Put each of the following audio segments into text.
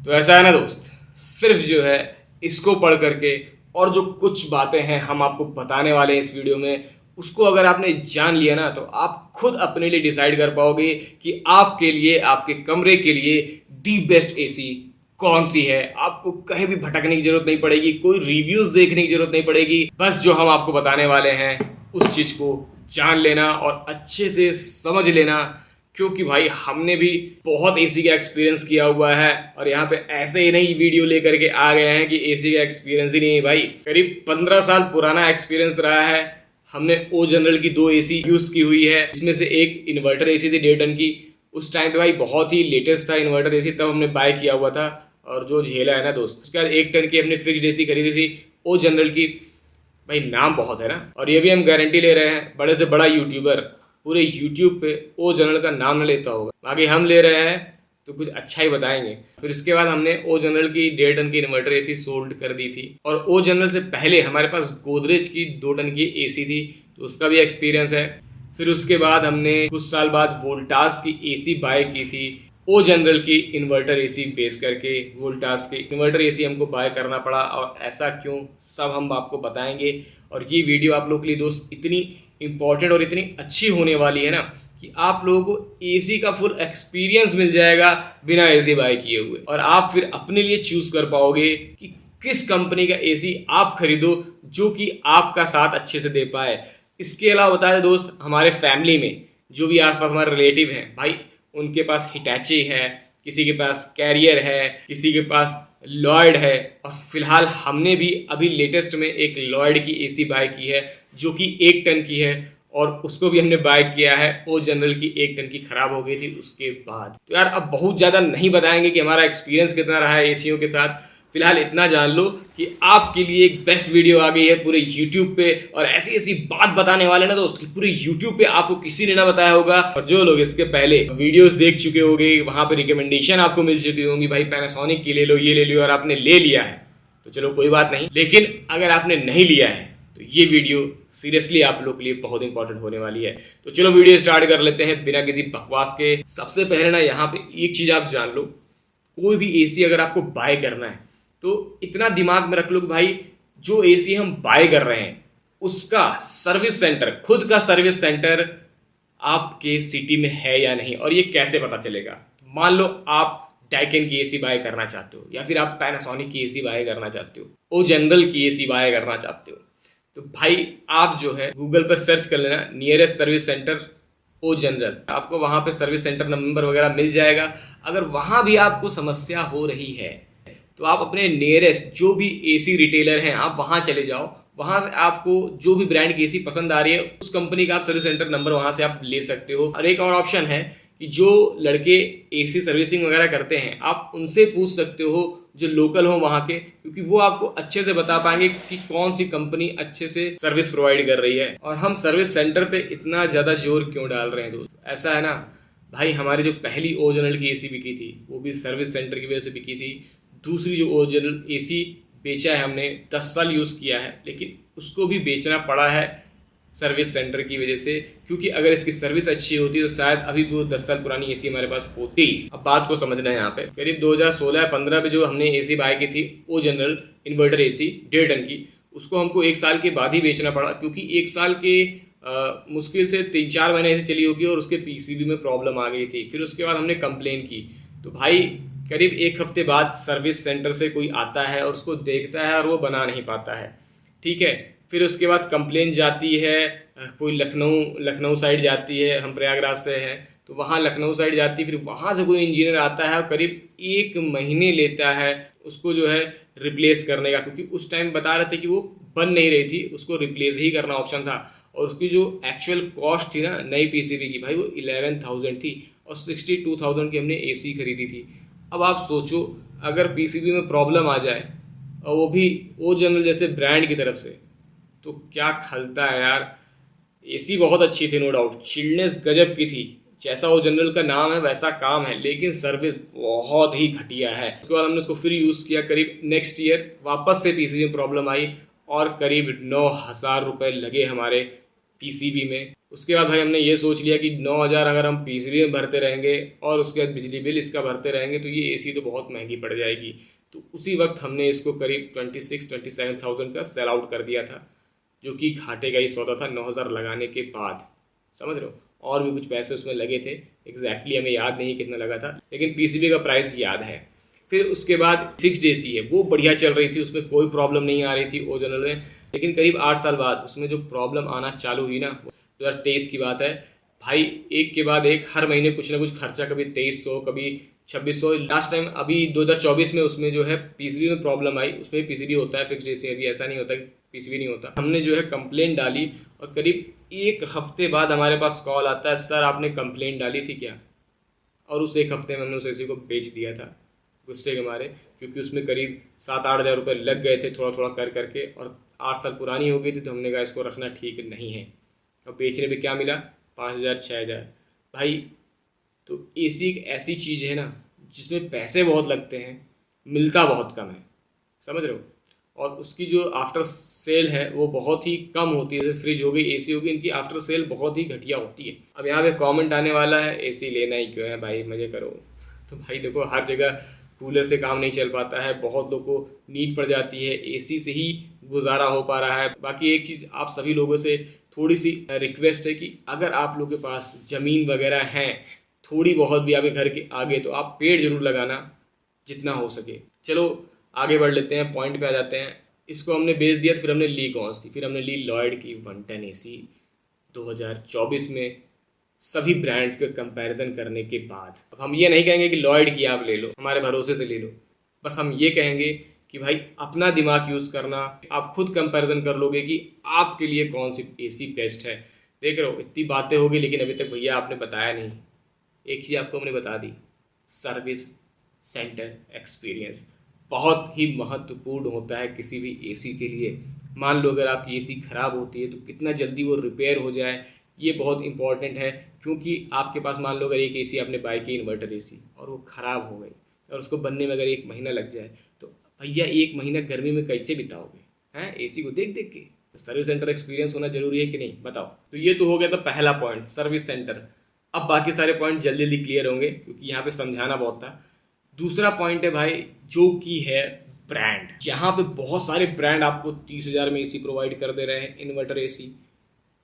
तो ऐसा है ना दोस्त, सिर्फ जो है इसको पढ़ करके और जो कुछ बातें हैं हम आपको बताने वाले हैं इस वीडियो में, उसको अगर आपने जान लिया ना तो आप खुद अपने लिए डिसाइड कर पाओगे कि आपके लिए, आपके कमरे के लिए दी बेस्ट एसी कौन सी है। आपको कहीं भी भटकने की जरूरत नहीं पड़ेगी, कोई रिव्यूज देखने की जरूरत नहीं पड़ेगी। बस जो हम आपको बताने वाले हैं उस चीज को जान लेना और अच्छे से समझ लेना, क्योंकि भाई हमने भी बहुत एसी का एक्सपीरियंस किया हुआ है और यहाँ पे ऐसे ही नहीं वीडियो लेकर के आ गए हैं कि एसी का एक्सपीरियंस ही नहीं है। भाई करीब 15 साल पुराना एक्सपीरियंस रहा है। हमने ओ जनरल की 2 एसी यूज की हुई है, जिसमें से एक इन्वर्टर एसी थी 1.5 टन की। उस टाइम पे भाई बहुत ही लेटेस्ट था इन्वर्टर एसी, तब हमने बाय किया हुआ था और जो झेला है ना दोस्त। उसके बाद 1 टन की हमने फिक्स्ड एसी खरीदी थी ओ जनरल की। भाई नाम बहुत है ना, और ये भी हम गारंटी ले रहे हैं, बड़े से बड़ा यूट्यूबर पूरे यूट्यूब पे ओ जनरल का नाम न लेता होगा। बाकी हम ले रहे हैं तो कुछ अच्छा ही बताएंगे। फिर इसके बाद हमने ओ जनरल की 1.5 टन की इन्वर्टर एसी सोल्ड कर दी थी, और ओ जनरल से पहले हमारे पास गोदरेज की 2 टन की एसी थी, तो उसका भी एक्सपीरियंस है। फिर उसके बाद हमने कुछ साल बाद वोल्टास की एसी बाय की थी, ओ जनरल की इन्वर्टर एसी बेस करके वोल्टास की इन्वर्टर एसी हमको बाय करना पड़ा। और ऐसा क्यों, सब हम आपको बताएंगे। और ये वीडियो आप लोग के लिए दोस्त इतनी इंपॉर्टेंट और इतनी अच्छी होने वाली है ना कि आप लोगों को एसी का फुल एक्सपीरियंस मिल जाएगा बिना एसी बाय किए हुए, और आप फिर अपने लिए चूज कर पाओगे कि किस कंपनी का एसी आप खरीदो जो कि आपका साथ अच्छे से दे पाए। इसके अलावा बता दें दोस्त, हमारे फैमिली में जो भी आसपास हमारे रिलेटिव हैं भाई, उनके पास हिटैची है, किसी के पास कैरियर है, किसी के पास लॉयड है, और फिलहाल हमने भी अभी लेटेस्ट में एक लॉयड की एसी बाय की है जो कि 1 टन की है, और उसको भी हमने बाय किया है ओ जनरल की 1 टन की, खराब हो गई थी उसके बाद। तो यार अब बहुत ज़्यादा नहीं बताएंगे कि हमारा एक्सपीरियंस कितना रहा है एसीओ के साथ। फिलहाल इतना जान लो कि आपके लिए एक बेस्ट वीडियो आ गई है पूरे YouTube पे, और ऐसी ऐसी बात बताने वाले ना दोस्त कि पूरे YouTube पे आपको किसी ने ना बताया होगा। और जो लोग इसके पहले वीडियोस देख चुके होंगे, वहां पे रिकमेंडेशन आपको मिल चुकी होंगी, भाई पैनासोनिक की ले लो, ये ले लो, और आपने ले लिया है तो चलो कोई बात नहीं। लेकिन अगर आपने नहीं लिया है तो ये वीडियो सीरियसली आप लोग के लिए बहुत इंपॉर्टेंट होने वाली है। तो चलो वीडियो स्टार्ट कर लेते हैं बिना किसी बकवास के। सबसे पहले ना यहाँ पे एक चीज आप जान लो, कोई भी एसी अगर आपको बाय करना है तो इतना दिमाग में रख लो कि भाई जो एसी हम बाय कर रहे हैं उसका सर्विस सेंटर, खुद का सर्विस सेंटर आपके सिटी में है या नहीं। और ये कैसे पता चलेगा? मान लो आप डाइकिन की एसी बाय करना चाहते हो, या फिर आप पैनासोनिक की एसी बाय करना चाहते हो, ओ जनरल की एसी बाय करना चाहते हो, तो भाई आप जो है गूगल पर सर्च कर लेना nearest service centre O General. आपको वहां पे सर्विस सेंटर नंबर वगैरह मिल जाएगा। अगर वहां भी आपको समस्या हो रही है तो आप अपने नियरेस्ट जो भी एसी रिटेलर हैं आप वहां चले जाओ, वहां से आपको जो भी ब्रांड की एसी पसंद आ रही है उस कंपनी का आप सर्विस सेंटर नंबर वहां से आप ले सकते हो। और एक और ऑप्शन है कि जो लड़के एसी सर्विसिंग वगैरह करते हैं आप उनसे पूछ सकते हो जो लोकल हो वहां के, क्योंकि वो आपको अच्छे से बता पाएंगे कि कौन सी कंपनी अच्छे से सर्विस प्रोवाइड कर रही है। और हम सर्विस सेंटर पे इतना ज्यादा जोर क्यों डाल रहे हैं दोस्त? ऐसा है ना भाई, हमारी जो पहली ओ जनरल की एसी बिकी थी वो भी सर्विस सेंटर की वजह से बिकी थी। दूसरी जो ओ जनरल एसी बेचा है हमने 10 साल यूज़ किया है, लेकिन उसको भी बेचना पड़ा है सर्विस सेंटर की वजह से, क्योंकि अगर इसकी सर्विस अच्छी होती तो शायद अभी भी वो 10 साल पुरानी एसी हमारे पास होती। अब बात को समझना है यहाँ पे, करीब 2016-15 में जो हमने एसी बाय की थी ओ जनरल इन्वर्टर एसी 1.5 टन की, उसको हमको 1 साल के बाद ही बेचना पड़ा, क्योंकि 1 साल के मुश्किल से 3-4 महीने ऐसे चली होगी और उसके पीसीबी में प्रॉब्लम आ गई थी। फिर उसके बाद हमने कंप्लेन की, तो भाई करीब 1 हफ्ते बाद सर्विस सेंटर से कोई आता है और उसको देखता है और वो बना नहीं पाता है, ठीक है। फिर उसके बाद कंप्लेन जाती है, कोई लखनऊ साइड जाती है, हम प्रयागराज से हैं तो वहाँ लखनऊ साइड जाती है, फिर वहाँ से कोई इंजीनियर आता है और करीब 1 महीने लेता है उसको जो है रिप्लेस करने का, क्योंकि उस टाइम बता रहे थे कि वो बन नहीं रही थी, उसको रिप्लेस ही करना ऑप्शन था। और उसकी जो एक्चुअल कॉस्ट थी ना नई पीसीबी की, भाई वो 11,000 थी और 62,000 की हमने एसी खरीदी थी। अब आप सोचो अगर पीसीबी में प्रॉब्लम आ जाए और वो भी ओ जनरल जैसे ब्रांड की तरफ से, तो क्या खलता है यार। एसी बहुत अच्छी थी नो डाउट, चिल्डनेस गजब की थी, जैसा ओ जनरल का नाम है वैसा काम है, लेकिन सर्विस बहुत ही घटिया है। उसके बाद हमने उसको फिर यूज़ किया, करीब नेक्स्ट ईयर वापस से पीसीबी में प्रॉब्लम आई और करीब 9,000 रुपये लगे हमारे पीसीबी में। उसके बाद भाई हमने ये सोच लिया कि 9,000 अगर हम पीसीबी में भरते रहेंगे और उसके बाद बिजली बिल इसका भरते रहेंगे तो ये एसी तो बहुत महंगी पड़ जाएगी। तो उसी वक्त हमने इसको करीब 26-27,000 का सेल आउट कर दिया था, जो कि घाटे का ही सौदा था 9,000 लगाने के बाद, समझ रहे हो। और भी कुछ पैसे उसमें लगे थे, एग्जैक्टली हमें याद नहीं कितना लगा था, लेकिन पीसीबी का प्राइस याद है। फिर उसके बाद फिक्स्ड एसी है, वो बढ़िया चल रही थी, उसमें कोई प्रॉब्लम नहीं आ रही थी ओरिजिनल में। लेकिन करीब 8 साल बाद उसमें जो प्रॉब्लम आना चालू हुई ना, 2023 की बात है भाई, एक के बाद एक हर महीने कुछ ना कुछ खर्चा, कभी 2300 कभी 2600। लास्ट टाइम अभी 2024 में उसमें जो है पीसीबी में प्रॉब्लम आई, उसमें पीसीबी होता है फिक्स्ड एसी, अभी ऐसा नहीं होता कि पीसीबी नहीं होता। हमने जो है कंप्लेन डाली और करीब एक हफ्ते बाद हमारे पास कॉल आता है, सर आपने कंप्लेन डाली थी क्या। और उस एक हफ्ते में हमने उस एसी को बेच दिया था गुस्से के मारे, क्योंकि उसमें करीब 7-8 हज़ार रुपये लग गए थे थोड़ा थोड़ा कर करके, और 8 साल पुरानी हो गई थी। तो हमने कहा इसको रखना ठीक नहीं है। और बेचने पे क्या मिला, 5,000-6,000 भाई। तो एसी एक ऐसी चीज़ है ना जिसमें पैसे बहुत लगते हैं, मिलता बहुत कम है, समझ रहे हो। और उसकी जो आफ्टर सेल है वो बहुत ही कम होती है। जैसे फ्रिज हो गई, एसी हो गई, इनकी आफ्टर सेल बहुत ही घटिया होती है। अब यहाँ पे कमेंट आने वाला है, एसी लेना ही क्यों है भाई, मजे करो। तो भाई देखो, हर जगह कूलर से काम नहीं चल पाता है, बहुत लोगों को नीड पड़ जाती है, एसी से ही गुजारा हो पा रहा है। बाकी एक चीज़ आप सभी लोगों से थोड़ी सी रिक्वेस्ट है कि अगर आप लोगों के पास ज़मीन वगैरह हैं थोड़ी बहुत भी आपके घर के आगे, तो आप पेड़ जरूर लगाना जितना हो सके। चलो आगे बढ़ लेते हैं, पॉइंट पे आ जाते हैं। इसको हमने बेच दिया, तो फिर हमने ली कौन सी, फिर हमने ली लॉयड की 110 एसी 2024 में, सभी ब्रांड्स का कंपैरिजन करने के बाद। अब हम ये नहीं कहेंगे कि लॉयड की आप ले लो, हमारे भरोसे से ले लो, बस हम ये कहेंगे कि भाई अपना दिमाग यूज़ करना, आप खुद कंपैरिजन कर लोगे कि आपके लिए कौन सी एसी बेस्ट है। देख रहे हो, इतनी बातें होगी लेकिन अभी तक भैया आपने बताया नहीं। एक चीज़ आपको हमने बता दी, सर्विस सेंटर एक्सपीरियंस बहुत ही महत्वपूर्ण होता है किसी भी एसी के लिए। मान लो अगर आपकी एसी ख़राब होती है तो कितना जल्दी वो रिपेयर हो जाए, ये बहुत इंपॉर्टेंट है। क्योंकि आपके पास मान लो अगर एक एसी आपने बाई की, इन्वर्टर एसी, और वो ख़राब हो गई और उसको बनने में अगर 1 महीना लग जाए, तो भैया 1 महीना गर्मी में कैसे बिताओगे हैं एसी को देख देख के। तो सर्विस सेंटर एक्सपीरियंस होना जरूरी है कि नहीं, बताओ। तो ये तो हो गया था पहला पॉइंट, सर्विस सेंटर। अब बाकी सारे पॉइंट जल्दी जल्दी क्लियर होंगे क्योंकि यहाँ पे समझाना बहुत था। दूसरा पॉइंट है भाई, जो कि है ब्रांड। यहाँ पे बहुत सारे ब्रांड आपको 30,000 में एसी प्रोवाइड कर दे रहे हैं, इन्वर्टर एसी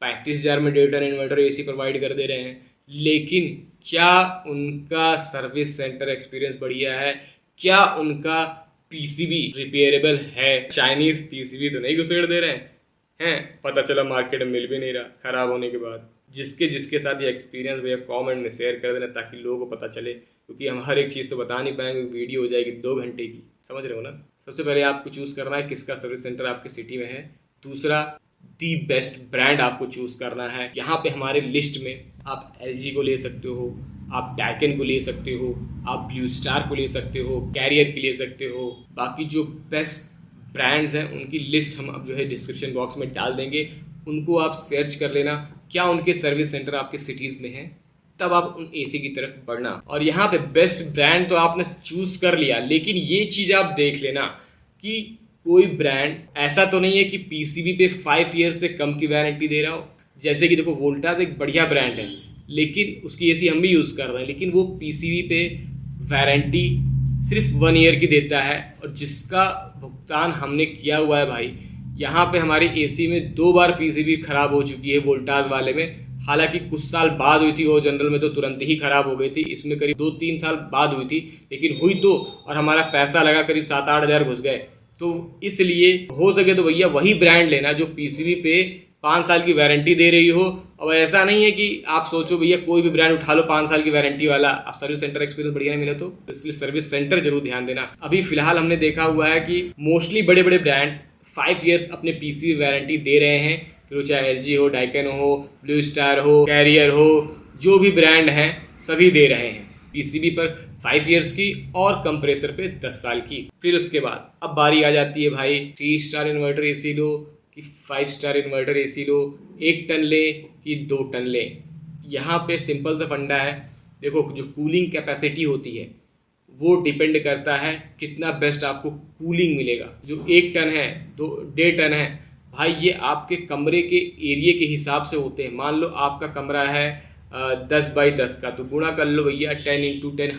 35,000 में 1.5 टन इन्वर्टर एसी प्रोवाइड कर दे रहे हैं। लेकिन क्या उनका सर्विस सेंटर एक्सपीरियंस बढ़िया है, क्या उनका पीसीबी रिपेयरेबल है। चाइनीज पीसीबी तो नहीं घुसेड़ दे रहे हैं, पता चला मार्केट में मिल भी नहीं रहा खराब होने के बाद। जिसके साथ ये एक्सपीरियंस भैया कमेंट में शेयर कर देना ताकि लोगों को पता चले, क्योंकि हम हर एक चीज़ तो बता नहीं पाएंगे, वीडियो हो जाएगी 2 घंटे की, समझ रहे हो ना। सबसे पहले आपको चूज़ करना है किसका सर्विस सेंटर आपके सिटी में है। दूसरा, दी बेस्ट ब्रांड आपको चूज़ करना है। यहाँ पे हमारे लिस्ट में आप एलजी को ले सकते हो, आप डाइकिन को ले सकते हो, आप ब्लू स्टार को ले सकते हो, कैरियर की ले सकते हो। बाकी जो बेस्ट ब्रांड्स हैं उनकी लिस्ट हम अब जो है डिस्क्रिप्शन बॉक्स में डाल देंगे, उनको आप सर्च कर लेना क्या उनके सर्विस सेंटर आपके सिटीज़ में हैं, तब आप उन एसी की तरफ बढ़ना। और यहाँ पे बेस्ट ब्रांड तो आपने चूज़ कर लिया, लेकिन ये चीज़ आप देख लेना कि कोई ब्रांड ऐसा तो नहीं है कि पीसीबी पे 5 ईयर से कम की वारंटी दे रहा हो। जैसे कि देखो, वोल्टास एक बढ़िया ब्रांड है, लेकिन उसकी एसी हम भी यूज़ कर रहे हैं, लेकिन वो पीसीबी पे वारंटी सिर्फ 1 ईयर की देता है, और जिसका भुगतान हमने किया हुआ है भाई। यहाँ पे हमारी एसी में 2 बार पीसीबी खराब हो चुकी है वोल्टास वाले में, हालांकि कुछ साल बाद हुई थी, वो जनरल में तो तुरंत ही खराब हो गई थी, इसमें करीब 2-3 साल बाद हुई थी, लेकिन हुई तो, और हमारा पैसा लगा करीब 7-8 हज़ार घुस गए। तो इसलिए हो सके तो भैया वही ब्रांड लेना जो पीसीबी पे 5 साल की वारंटी दे रही हो। अब ऐसा नहीं है कि आप सोचो भैया कोई भी ब्रांड उठा लो 5 साल की वारंटी वाला, आप सर्विस सेंटर एक्सपीरियंस बढ़िया नहीं मिले तो इसलिए सर्विस सेंटर जरूर ध्यान देना। अभी फिलहाल हमने देखा हुआ है कि मोस्टली बड़े बड़े ब्रांड्स 5 ईयर्स अपने पीसीबी वारंटी दे रहे हैं, फिर वो चाहे एलजी हो, डाइकिन हो, ब्लू स्टार हो, कैरियर हो, जो भी ब्रांड हैं सभी दे रहे हैं पीसीबी पर 5 ईयर्स की और कंप्रेसर पे 10 साल की। फिर उसके बाद अब बारी आ जाती है भाई 3 स्टार इन्वर्टर एसी लो कि 5 स्टार इन्वर्टर एसी लो, 1 टन ले कि 2 टन ले। यहाँ पे सिंपल सा फंडा है, देखो जो कूलिंग कैपेसिटी होती है वो डिपेंड करता है कितना बेस्ट आपको कूलिंग मिलेगा। जो 1 टन है, 1.5 टन है, भाई ये आपके कमरे के एरिया के हिसाब से होते हैं। मान लो आपका कमरा है 10 बाई 10 का, तो गुणा कर लो भैया 10 × 10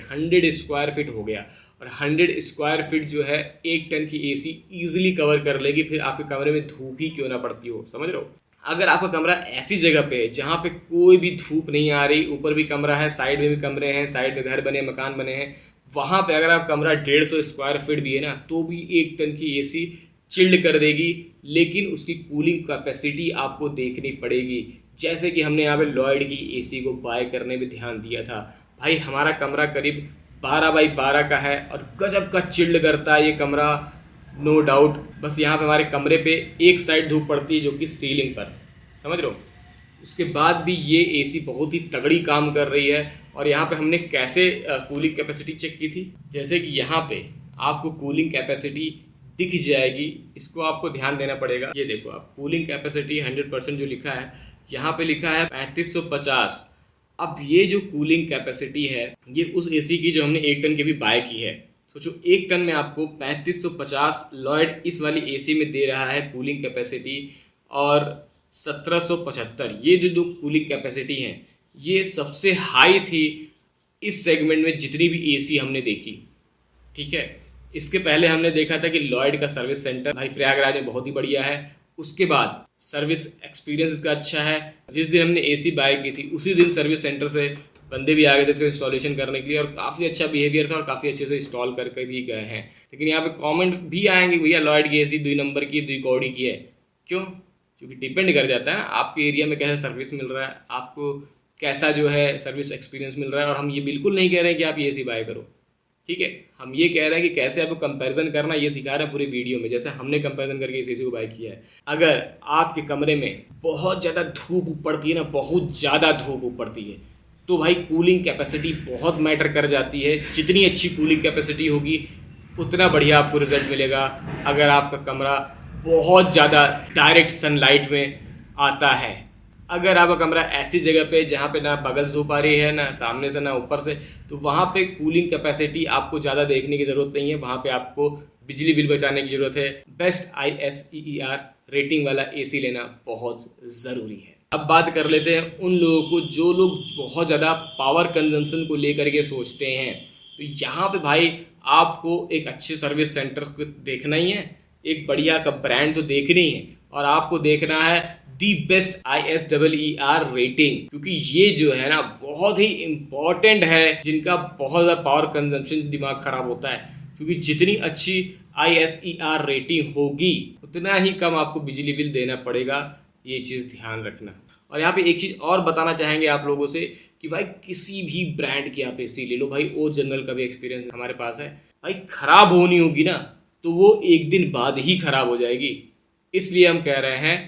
100 स्क्वायर फीट हो गया। और 100 स्क्वायर फीट जो है 1 टन की एसी ईजिली कवर कर लेगी, फिर आपके कमरे में धूप ही क्यों ना पड़ती हो, समझ रहे हो। अगर आपका कमरा ऐसी जगह पे है जहाँ पे कोई भी धूप नहीं आ रही, ऊपर भी कमरा है, साइड में भी कमरे हैं, साइड में घर बने, मकान बने हैं, वहाँ पे अगर आप कमरा 150 स्क्वायर फीट भी है ना, तो भी 1 टन की एसी चिल्ड कर देगी। लेकिन उसकी कूलिंग कैपेसिटी आपको देखनी पड़ेगी। जैसे कि हमने यहाँ पे लॉयड की एसी को बाय करने में ध्यान दिया था। भाई हमारा कमरा करीब 12 बाई 12 का है और गजब का चिल्ड करता है ये कमरा, नो डाउट। बस यहाँ पे हमारे कमरे पे एक साइड धूप पड़ती है जो कि सीलिंग पर, समझ रहे हो। उसके बाद भी ये एसी बहुत ही तगड़ी काम कर रही है। और यहाँ पे हमने कैसे कूलिंग कैपेसिटी चेक की थी, जैसे कि यहाँ पे आपको कूलिंग कैपेसिटी दिख जाएगी, इसको आपको ध्यान देना पड़ेगा। ये देखो आप कूलिंग कैपेसिटी 100% जो लिखा है, यहाँ पे लिखा है 3550। अब ये जो कूलिंग कैपेसिटी है ये उस एसी की जो हमने 1 टन की भी बाय की है। सोचो 1 टन में आपको 3550 लॉयड इस वाली एसी में दे रहा है कूलिंग कैपेसिटी, और 1775 ये जो कूलिंग कैपेसिटी है ये सबसे हाई थी इस सेगमेंट में जितनी भी एसी हमने देखी, ठीक है। इसके पहले हमने देखा था कि लॉयड का सर्विस सेंटर भाई प्रयागराज में बहुत ही बढ़िया है। उसके बाद सर्विस एक्सपीरियंस इसका अच्छा है। जिस दिन हमने एसी बाय की थी उसी दिन सर्विस सेंटर से बंदे भी आ गए थे इसको इंस्टॉलेशन करने के लिए, और काफ़ी अच्छा बिहेवियर था और काफ़ी अच्छे से इंस्टॉल करके भी गए हैं। लेकिन यहाँ पे कमेंट भी आएंगे भैया लॉयड की एसी 2 नंबर की 2 कौड़ी की है, क्यों? क्योंकि डिपेंड कर जाता है आपके एरिया में कैसा सर्विस मिल रहा है, आपको कैसा जो है सर्विस एक्सपीरियंस मिल रहा है। और हम ये बिल्कुल नहीं कह रहे हैं कि आप ये एसी बाय करो, ठीक है। हम ये कह रहे हैं कि कैसे आपको कंपैरिजन करना ये सिखा रहे हैं पूरी वीडियो में, जैसे हमने कंपैरिजन करके इस एसी को बाय किया है। अगर आपके कमरे में बहुत ज़्यादा धूप पड़ती है ना, बहुत ज़्यादा धूप पड़ती है, तो भाई कूलिंग कैपेसिटी बहुत मैटर कर जाती है। जितनी अच्छी कूलिंग कैपेसिटी होगी उतना बढ़िया आपको रिजल्ट मिलेगा। अगर आपका कमरा बहुत ज़्यादा डायरेक्ट सनलाइट में आता है, अगर आपका कमरा ऐसी जगह पे जहाँ पे ना बगल से धूप आ रही है, ना सामने से ना ऊपर से, तो वहाँ पे कूलिंग कैपेसिटी आपको ज़्यादा देखने की ज़रूरत नहीं है। वहाँ पे आपको बिजली बिल बचाने की ज़रूरत है। बेस्ट ISEER रेटिंग वाला एसी लेना बहुत ज़रूरी है। अब बात कर लेते हैं उन लोगों को जो लोग बहुत ज़्यादा पावर कंजम्पशन को लेकर के सोचते हैं। तो यहाँ पे भाई आपको एक अच्छे सर्विस सेंटर को देखना ही है, एक बढ़िया का ब्रांड तो देखनी है, और आपको देखना है दी बेस्ट ISEER रेटिंग, क्योंकि ये जो है ना बहुत ही इम्पॉर्टेंट है। जिनका बहुत ज़्यादा पावर कंजम्पशन दिमाग खराब होता है, क्योंकि जितनी अच्छी ISEER रेटिंग होगी उतना ही कम आपको बिजली बिल देना पड़ेगा। ये चीज़ ध्यान रखना। और यहाँ पे एक चीज़ और बताना चाहेंगे आप लोगों से कि भाई किसी भी ब्रांड की आप एसी ले लो, भाई ओ जनरल का भी एक्सपीरियंस हमारे पास है, भाई ख़राब होनी होगी ना तो वो 1 दिन बाद ही ख़राब हो जाएगी। इसलिए हम कह रहे हैं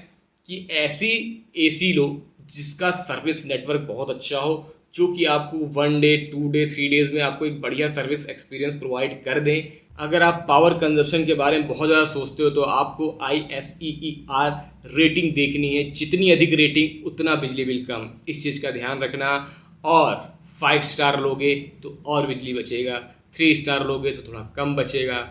कि ऐसी एसी लो जिसका सर्विस नेटवर्क बहुत अच्छा हो, जो कि आपको 1 डे 2 डे 3 डेज में आपको एक बढ़िया सर्विस एक्सपीरियंस प्रोवाइड कर दें। अगर आप पावर कंजप्शन के बारे में बहुत ज़्यादा सोचते हो तो आपको ISEER रेटिंग देखनी है। जितनी अधिक रेटिंग उतना बिजली बिल कम, इस चीज़ का ध्यान रखना। और 5 स्टार लोगे तो और बिजली बचेगा, 3 स्टार लोगे तो थोड़ा कम बचेगा,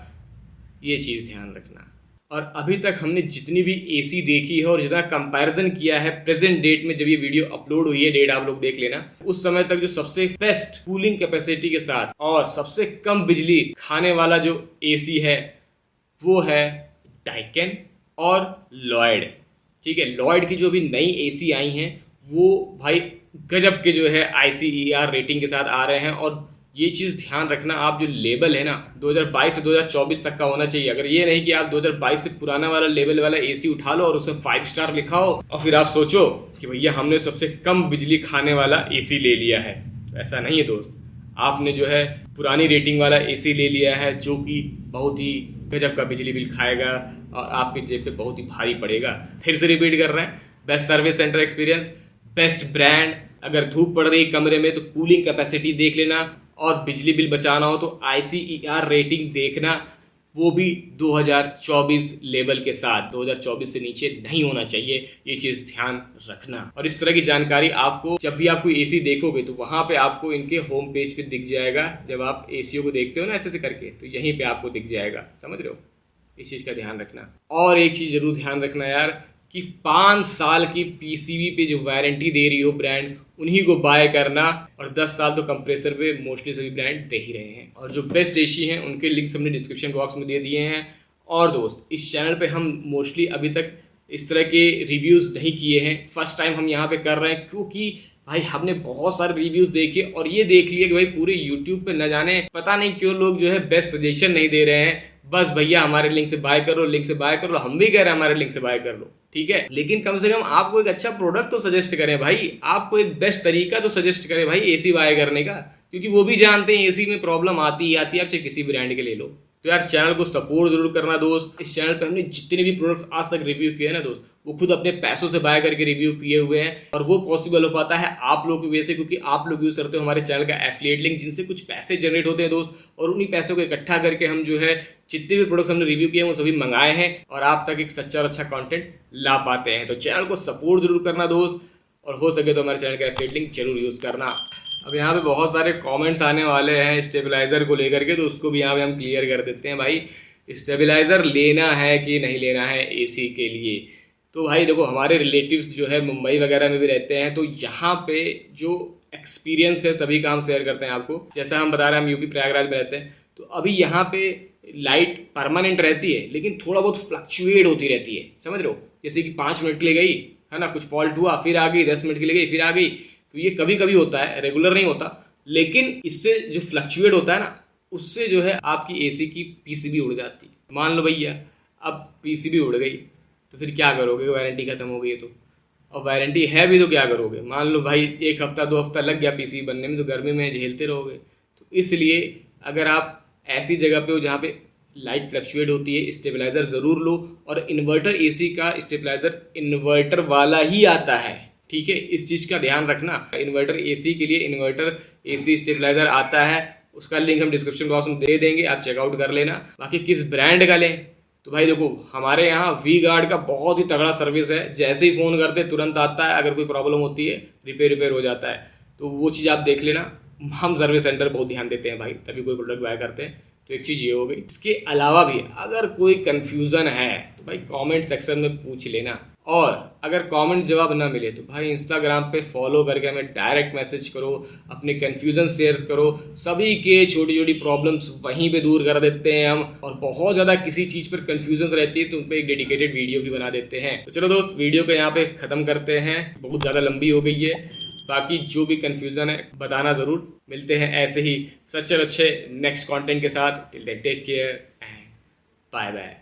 ये चीज़ ध्यान रखना। और अभी तक हमने जितनी भी एसी देखी है और जितना कंपैरिजन किया है प्रेजेंट डेट में, जब ये वीडियो अपलोड हुई है डेट आप लोग देख लेना, उस समय तक जो सबसे बेस्ट कूलिंग कैपेसिटी के साथ और सबसे कम बिजली खाने वाला जो एसी है वो है डाइकिन और लॉयड, ठीक है। लॉयड की जो भी नई एसी आई हैं वो भाई गजब के जो है ICER रेटिंग के साथ आ रहे हैं। और ये चीज़ ध्यान रखना, आप जो लेबल है ना 2022 से 2024 तक का होना चाहिए। अगर ये नहीं कि आप 2022 से पुराना वाला लेबल वाला एसी उठा लो और उसमें 5 स्टार लिखा हो और फिर आप सोचो कि भैया हमने सबसे कम बिजली खाने वाला एसी ले लिया है, ऐसा नहीं है दोस्त। आपने जो है पुरानी रेटिंग वाला एसी ले लिया है जो कि बहुत ही गजब का बिजली बिल खाएगा और आपके जेब पे बहुत ही भारी पड़ेगा। फिर से रिपीट कर रहे हैं, best service centre experience, best brand. अगर धूप पड़ रही कमरे में तो कूलिंग कैपेसिटी देख लेना, और बिजली बिल बचाना हो तो ICER रेटिंग देखना, वो भी 2024 लेवल के साथ। 2024 से नीचे नहीं होना चाहिए, ये चीज़ ध्यान रखना। और इस तरह की जानकारी आपको जब भी आप कोई एसी देखोगे तो वहाँ पे आपको इनके होम पेज पे दिख जाएगा। जब आप एसीओ को देखते हो ना ऐसे करके, तो यहीं पे आपको दिख जाएगा, समझ रहे हो। इस चीज़ का ध्यान रखना। और एक चीज़ ज़रूर ध्यान रखना यार कि 5 साल की पीसीबी पे जो वारंटी दे रही हो ब्रांड, उन्हीं को बाय करना। और 10 साल तो कंप्रेसर पे मोस्टली सभी ब्रांड दे ही रहे हैं। और जो बेस्ट एसी हैं उनके लिंक्स हमने डिस्क्रिप्शन बॉक्स में दे दिए हैं। और दोस्त, इस चैनल पे हम मोस्टली अभी तक इस तरह के रिव्यूज़ नहीं किए हैं, फर्स्ट टाइम हम यहाँ पे कर रहे हैं, क्योंकि भाई हमने बहुत सारे रिव्यूज़ देखे और ये देख लिया कि भाई पूरे यूट्यूब पे न जाने पता नहीं क्यों लोग जो है बेस्ट सजेशन नहीं दे रहे हैं। बस भैया हमारे लिंक से बाय करो, लिंक से बाय करो, हम भी कह रहे हैं हमारे लिंक से बाय कर लो, ठीक है, लेकिन कम से कम आपको एक अच्छा प्रोडक्ट तो सजेस्ट करें भाई, आपको एक बेस्ट तरीका तो सजेस्ट करें भाई एसी बाय करने का, क्योंकि वो भी जानते हैं एसी में प्रॉब्लम आती ही आती है, आप चाहे किसी ब्रांड के ले लो। तो यार चैनल को सपोर्ट जरूर करना दोस्त। इस चैनल पे हमने जितने भी प्रोडक्ट्स आज तक रिव्यू किए हैं ना दोस्त, वो खुद अपने पैसों से बाय करके रिव्यू किए हुए हैं। और वो पॉसिबल हो पाता है आप लोगों की वजह से, क्योंकि आप लोग यूज करते हो हमारे चैनल का एफिलिएट लिंक, जिनसे कुछ पैसे जनरेट होते हैं दोस्त। और उन्हीं पैसों को इकट्ठा करके हम जो है जितने भी प्रोडक्ट्स हमने रिव्यू किए हैं वो सभी मंगाए हैं और आप तक एक सच्चा और अच्छा कंटेंट ला पाते हैं। तो चैनल को सपोर्ट जरूर करना दोस्त, और हो सके तो हमारे चैनल का एफिलिएट लिंक जरूर यूज करना। अब यहाँ पे बहुत सारे कमेंट्स आने वाले हैं स्टेबलाइजर को लेकर के, तो उसको भी यहाँ पे हम क्लियर कर देते हैं। भाई स्टेबलाइजर लेना है कि नहीं लेना है एसी के लिए, तो भाई देखो हमारे रिलेटिव्स जो है मुंबई वगैरह में भी रहते हैं, तो यहाँ पे जो एक्सपीरियंस है सभी का हम शेयर करते हैं आपको। जैसा हम बता रहे हैं हम यूपी प्रयागराज में रहते हैं, तो अभी यहाँ पे लाइट परमानेंट रहती है लेकिन थोड़ा बहुत फ्लक्चुएट होती रहती है, समझ रहे हो, जैसे कि 5 मिनट के लिए गई है ना, कुछ फॉल्ट हुआ, फिर आ गई, 10 मिनट के लिए गई, फिर आ गई। तो ये कभी कभी होता है, रेगुलर नहीं होता, लेकिन इससे जो फ्लक्चुएट होता है ना, उससे जो है आपकी एसी की पीसीबी उड़ जाती है। मान लो भैया अब पीसीबी उड़ गई तो फिर क्या करोगे, वारंटी खत्म हो गई तो, और वारंटी है भी तो क्या करोगे। मान लो भाई 1 हफ्ता 2 हफ्ता लग गया पीसीबी बनने में, तो गर्मी में झेलते रहोगे। तो इसलिए अगर आप ऐसी जगह पे हो जहाँ पे लाइट फ्लक्चुएट होती है, स्टेबलाइजर ज़रूर लो। और इन्वर्टर एसी का स्टेबलाइजर इन्वर्टर वाला ही आता है, ठीक है, इस चीज़ का ध्यान रखना। इन्वर्टर एसी के लिए इन्वर्टर एसी स्टेबलाइजर आता है, उसका लिंक हम डिस्क्रिप्शन बॉक्स में दे देंगे, आप चेकआउट कर लेना। बाकी किस ब्रांड का लें, तो भाई देखो हमारे यहाँ वी गार्ड का बहुत ही तगड़ा सर्विस है, जैसे ही फ़ोन करते तुरंत आता है, अगर कोई प्रॉब्लम होती है रिपेयर हो जाता है, तो वो चीज़ आप देख लेना। हम सर्विस सेंटर बहुत ध्यान देते हैं भाई, तभी कोई प्रोडक्ट बाय करते हैं। तो एक चीज़ ये हो गई। इसके अलावा भी अगर कोई कन्फ्यूज़न है तो भाई कमेंट सेक्शन में पूछ लेना, और अगर कमेंट जवाब ना मिले तो भाई इंस्टाग्राम पे फॉलो करके हमें डायरेक्ट मैसेज करो, अपने कन्फ्यूज़न शेयर करो, सभी के छोटी छोटी प्रॉब्लम्स वहीं पे दूर कर देते हैं हम। और बहुत ज़्यादा किसी चीज़ पर कन्फ्यूजन रहती है तो उन पर एक डेडिकेटेड वीडियो भी बना देते हैं। तो चलो दोस्त, वीडियो को यहाँ पे ख़त्म करते हैं, बहुत ज़्यादा लंबी हो गई है। बाकी जो भी कन्फ्यूज़न है बताना ज़रूर। मिलते हैं ऐसे ही सच्चे और अच्छे नेक्स्ट कॉन्टेंट के साथ। Till then take care and bye bye.